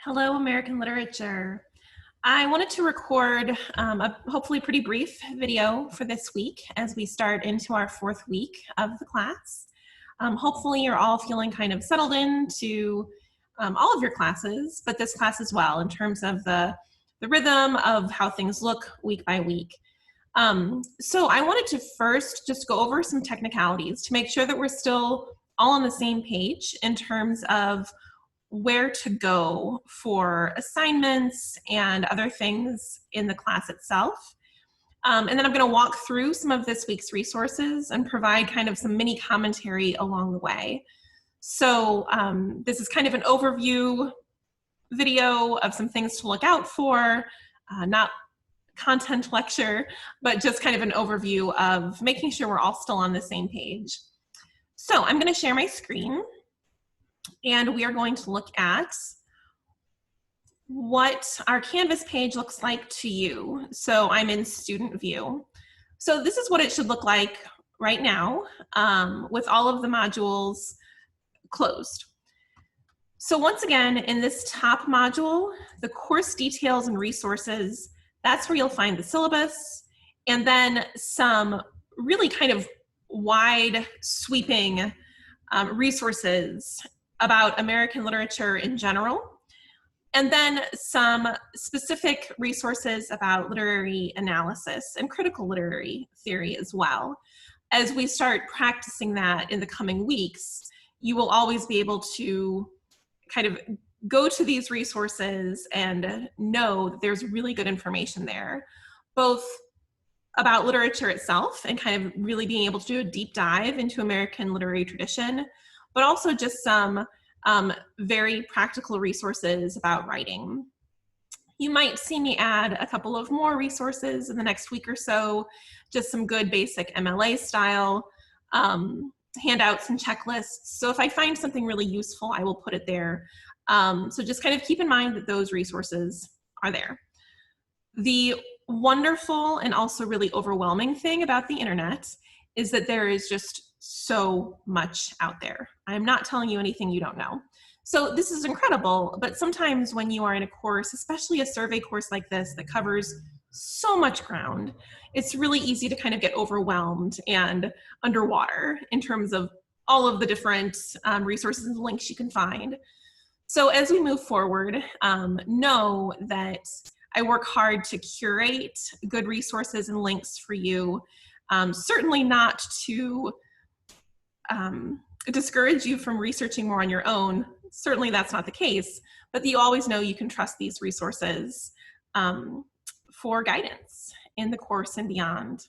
Hello, American Literature. I wanted to record a hopefully pretty brief video for this week as we start into our fourth week of the class. Hopefully you're all feeling kind of settled into all of your classes, but this class as well in terms of the rhythm of how things look week by week. So I wanted to first just go over some technicalities to make sure that we're still all on the same page in terms of where to go for assignments and other things in the class itself. And then I'm going to walk through some of this week's resources and provide kind of some mini commentary along the way. So this is kind of an overview video of some things to look out for, not content lecture, but just kind of an overview of making sure we're all still on the same page. So I'm going to share my screen. And we are going to look at what our Canvas page looks like to you. So I'm in student view. So this is what it should look like right now with all of the modules closed. So once again, in this top module, the course details and resources, that's where you'll find the syllabus, and then some really kind of wide sweeping resources about American literature in general, and then some specific resources about literary analysis and critical literary theory as well. As we start practicing that in the coming weeks, you will always be able to kind of go to these resources and know that there's really good information there, both about literature itself and kind of really being able to do a deep dive into American literary tradition, but also just some very practical resources about writing. You might see me add a couple of more resources in the next week or so, just some good basic MLA style handouts and checklists. So if I find something really useful, I will put it there. So just kind of keep in mind that those resources are there. The wonderful and also really overwhelming thing about the internet is that there is just so much out there. I'm not telling you anything you don't know. So this is incredible, but sometimes when you are in a course, especially a survey course like this that covers so much ground, it's really easy to kind of get overwhelmed and underwater in terms of all of the different resources and links you can find. So as we move forward, know that I work hard to curate good resources and links for you, certainly not to discourage you from researching more on your own. Certainly that's not the case, but you always know you can trust these resources for guidance in the course and beyond.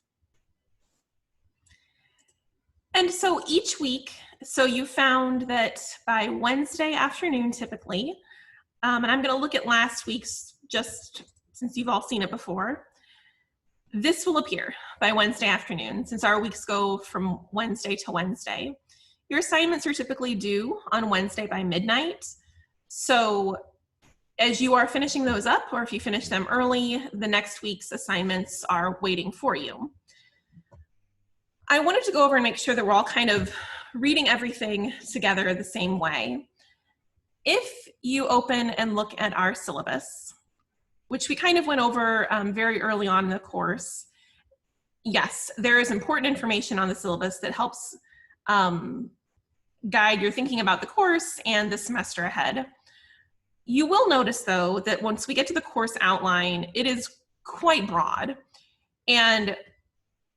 And so each week, so you found that by Wednesday afternoon typically, and I'm going to look at last week's just since you've all seen it before, this will appear by Wednesday afternoon since our weeks go from Wednesday to Wednesday. Your assignments are typically due on Wednesday by midnight. So as you are finishing those up, or if you finish them early, the next week's assignments are waiting for you. I wanted to go over and make sure that we're all kind of reading everything together the same way. If you open and look at our syllabus, which we kind of went over very early on in the course, yes, there is important information on the syllabus that helps guide your thinking about the course and the semester ahead. You will notice though that once we get to the course outline, it is quite broad. And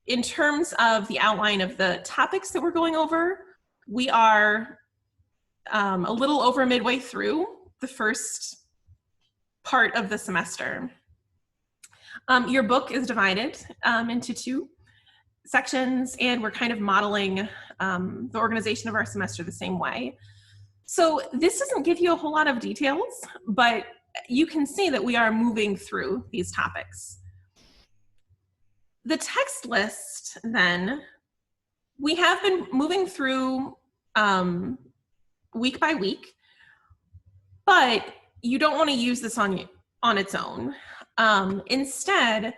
in terms of the outline of the topics that we're going over, we are a little over midway through the first part of the semester. Your book is divided into two sections, and we're kind of modeling the organization of our semester the same way. So this doesn't give you a whole lot of details, but you can see that we are moving through these topics. The text list, then, we have been moving through week by week, but you don't want to use this on its own. Instead,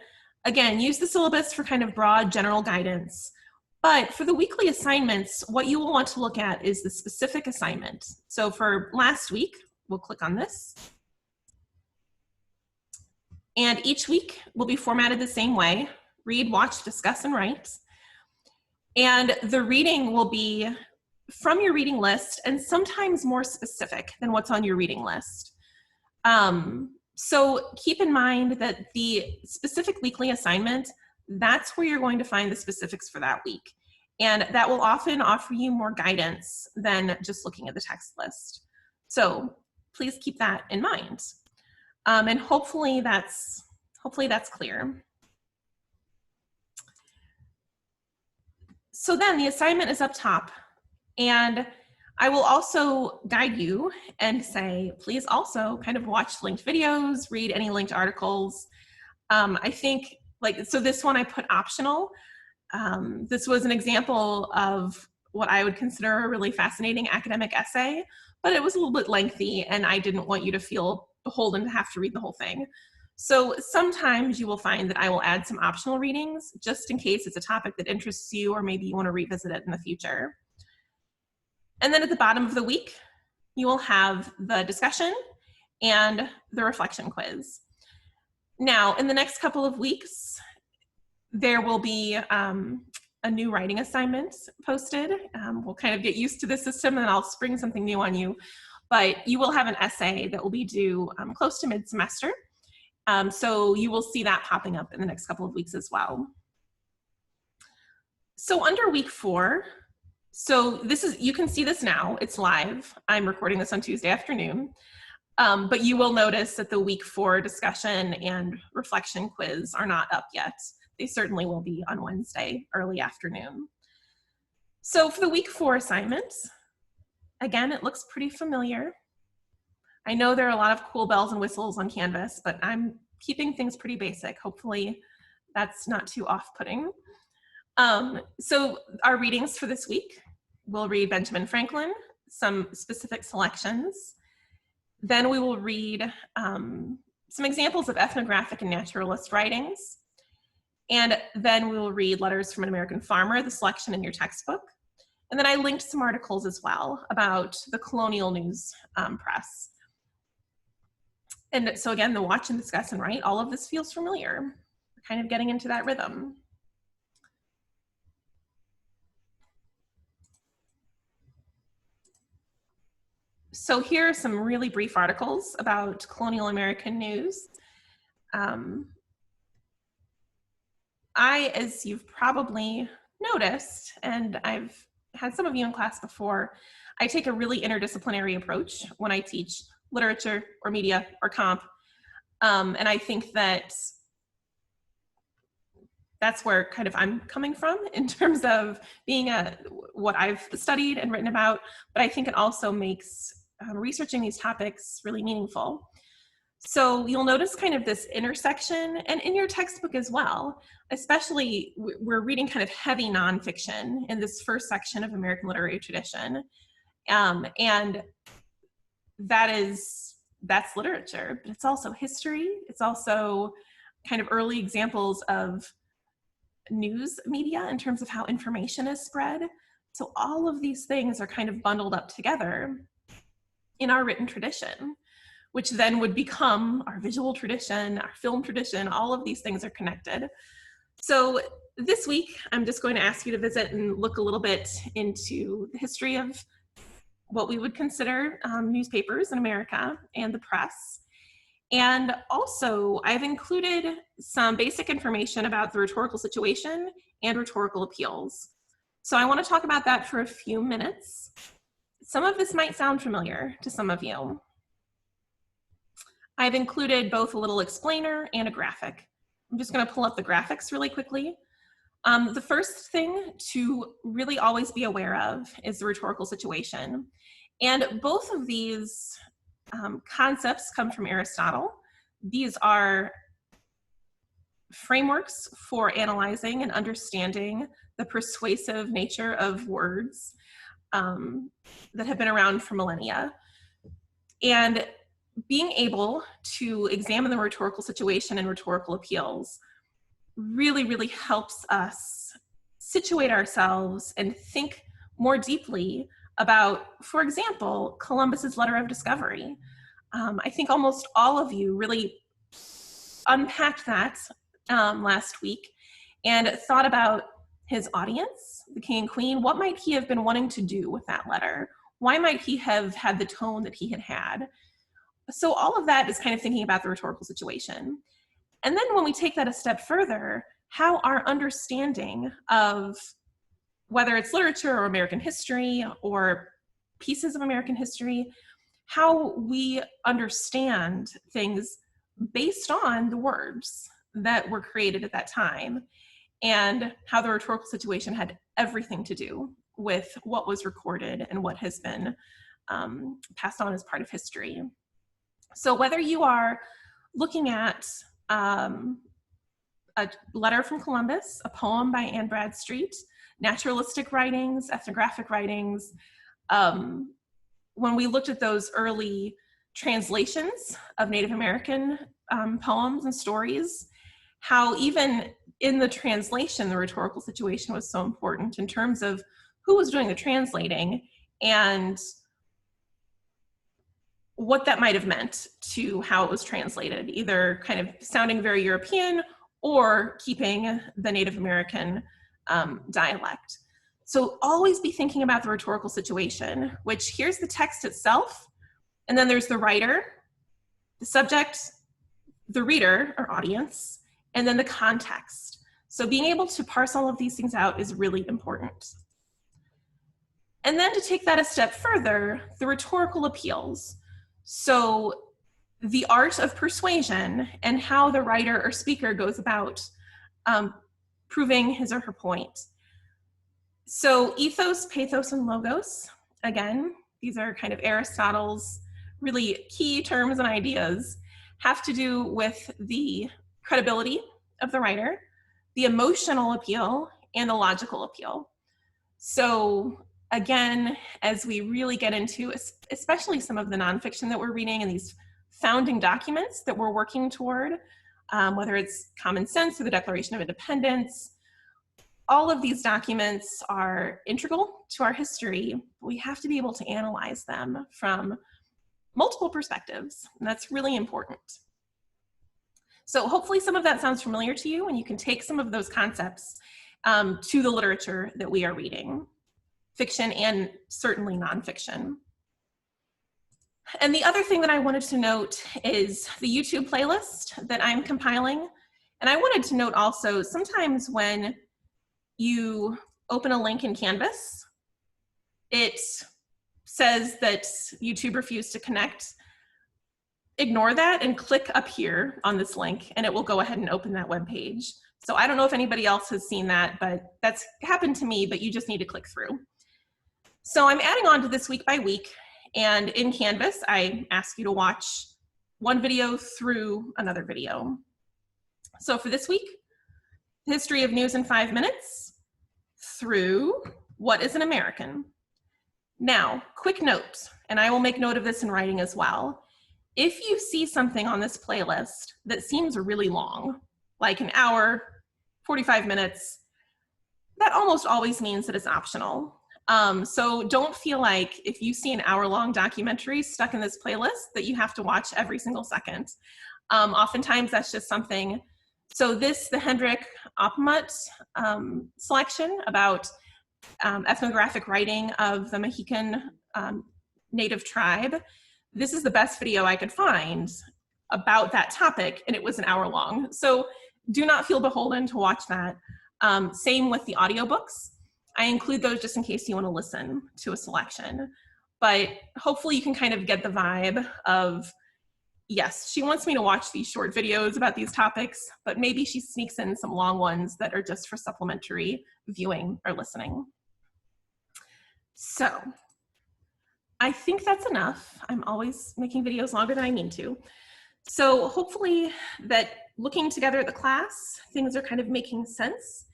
again, use the syllabus for kind of broad general guidance, But for the weekly assignments, what you will want to look at is the specific assignment. So for last week, we'll click on this. And each week will be formatted the same way: read, watch, discuss, and write. And the reading will be from your reading list and sometimes more specific than what's on your reading list. So keep in mind that the specific weekly assignment, that's where you're going to find the specifics for that week. And that will often offer you more guidance than just looking at the text list. So please keep that in mind. And hopefully that's clear. So then the assignment is up top, and I will also guide you and say, please also kind of watch linked videos, read any linked articles. I think, so this one I put optional. This was an example of what I would consider a really fascinating academic essay, but it was a little bit lengthy and I didn't want you to feel beholden to have to read the whole thing. So sometimes you will find that I will add some optional readings just in case it's a topic that interests you or maybe you want to revisit it in the future. And then at the bottom of the week, you will have the discussion and the reflection quiz. Now, in the next couple of weeks, there will be a new writing assignment posted. We'll kind of get used to the system and I'll spring something new on you. But you will have an essay that will be due close to mid-semester. So you will see that popping up in the next couple of weeks as well. So under week 4, so you can see this now, it's live. I'm recording this on Tuesday afternoon. But you will notice that the week 4 discussion and reflection quiz are not up yet. They certainly will be on Wednesday, early afternoon. So for the week 4 assignments, again, it looks pretty familiar. I know there are a lot of cool bells and whistles on Canvas, but I'm keeping things pretty basic. Hopefully that's not too off-putting. So our readings for this week, we'll read Benjamin Franklin, some specific selections. Then we will read some examples of ethnographic and naturalist writings. And then we will read Letters from an American Farmer, the selection in your textbook. And then I linked some articles as well about the colonial news press. And so again, the watch and discuss and write, all of this feels familiar. We're kind of getting into that rhythm. So here are some really brief articles about colonial American news. As you've probably noticed, and I've had some of you in class before, I take a really interdisciplinary approach when I teach literature or media or comp. And I think that that's where kind of I'm coming from in terms of being what I've studied and written about, but I think it also makes researching these topics really meaningful. So you'll notice kind of this intersection, and in your textbook as well, especially we're reading kind of heavy nonfiction in this first section of American literary tradition. And that's literature, but it's also history. It's also kind of early examples of news media in terms of how information is spread. So all of these things are kind of bundled up together in our written tradition, which then would become our visual tradition, our film tradition. All of these things are connected. So this week, I'm just going to ask you to visit and look a little bit into the history of what we would consider newspapers in America and the press. And also, I've included some basic information about the rhetorical situation and rhetorical appeals. So I want to talk about that for a few minutes. Some of this might sound familiar to some of you. I've included both a little explainer and a graphic. I'm just going to pull up the graphics really quickly. The first thing to really always be aware of is the rhetorical situation. And both of these concepts come from Aristotle. These are frameworks for analyzing and understanding the persuasive nature of words that have been around for millennia. And being able to examine the rhetorical situation and rhetorical appeals really, really helps us situate ourselves and think more deeply about, for example, Columbus's letter of discovery. I think almost all of you really unpacked that last week and thought about his audience, the king and queen. What might he have been wanting to do with that letter? Why might he have had the tone that he had had? So all of that is kind of thinking about the rhetorical situation. And then when we take that a step further, how our understanding of whether it's literature or American history or pieces of American history, how we understand things based on the words that were created at that time, and how the rhetorical situation had everything to do with what was recorded and what has been passed on as part of history. So whether you are looking at a letter from Columbus, a poem by Anne Bradstreet, naturalistic writings, ethnographic writings, when we looked at those early translations of Native American poems and stories, how even in the translation, the rhetorical situation was so important in terms of who was doing the translating and what that might have meant to how it was translated, either kind of sounding very European or keeping the Native American dialect. So always be thinking about the rhetorical situation, which here's the text itself, and then there's the writer, the subject, the reader or audience, and then the context. So being able to parse all of these things out is really important. And then to take that a step further, the rhetorical appeals. So the art of persuasion and how the writer or speaker goes about proving his or her point. So ethos, pathos, and logos, again, these are kind of Aristotle's really key terms and ideas, have to do with the credibility of the writer, the emotional appeal, and the logical appeal. So again, as we really get into, especially some of the nonfiction that we're reading and these founding documents that we're working toward, whether it's Common Sense or the Declaration of Independence, all of these documents are integral to our history. We have to be able to analyze them from multiple perspectives, and that's really important. So hopefully some of that sounds familiar to you, and you can take some of those concepts to the literature that we are reading, fiction and certainly nonfiction. And the other thing that I wanted to note is the YouTube playlist that I'm compiling. And I wanted to note also, sometimes when you open a link in Canvas, it says that YouTube refused to connect. Ignore that and click up here on this link and it will go ahead and open that web page. So I don't know if anybody else has seen that, but that's happened to me, but you just need to click through. So I'm adding on to this week by week, and in Canvas, I ask you to watch one video through another video. So for this week, History of News in 5 minutes through What is an American? Now, quick note, and I will make note of this in writing as well. If you see something on this playlist that seems really long, like an hour, 45 minutes, that almost always means that it's optional. So don't feel like if you see an hour-long documentary stuck in this playlist that you have to watch every single second. Oftentimes that's just something. So this, the Hendrik Oppenmuth selection about ethnographic writing of the Mohican native tribe, this is the best video I could find about that topic, and it was an hour long. So do not feel beholden to watch that. Same with the audiobooks. I include those just in case you want to listen to a selection. But hopefully you can kind of get the vibe of, yes, she wants me to watch these short videos about these topics, but maybe she sneaks in some long ones that are just for supplementary viewing or listening. So I think that's enough. I'm always making videos longer than I mean to. So hopefully that looking together at the class, things are kind of making sense.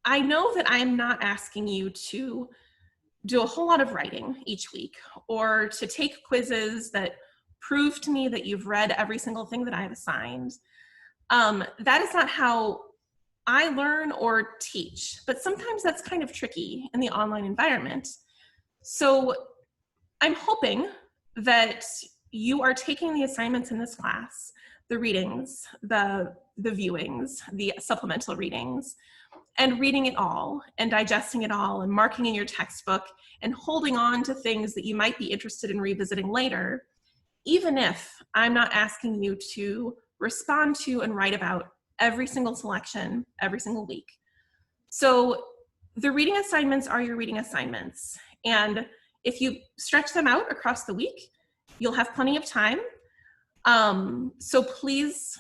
I know that I'm not asking you to do a whole lot of writing each week or to take quizzes that prove to me that you've read every single thing that I have assigned. That is not how I learn or teach, but sometimes that's kind of tricky in the online environment. So I'm hoping that you are taking the assignments in this class, the readings, the viewings, the supplemental readings, and reading it all and digesting it all and marking in your textbook and holding on to things that you might be interested in revisiting later, even if I'm not asking you to respond to and write about every single selection every single week. So the reading assignments are your reading assignments. And if you stretch them out across the week, you'll have plenty of time. So please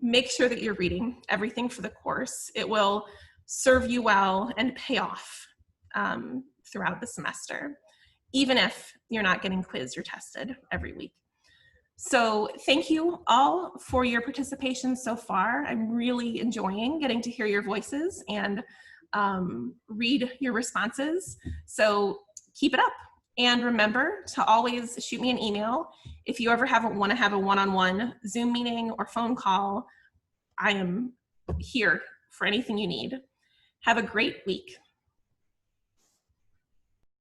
make sure that you're reading everything for the course. It will serve you well and pay off throughout the semester, even if you're not getting quizzed or tested every week. So thank you all for your participation so far. I'm really enjoying getting to hear your voices and read your responses. So keep it up. And remember to always shoot me an email. If you ever want to have a one-on-one Zoom meeting or phone call, I am here for anything you need. Have a great week.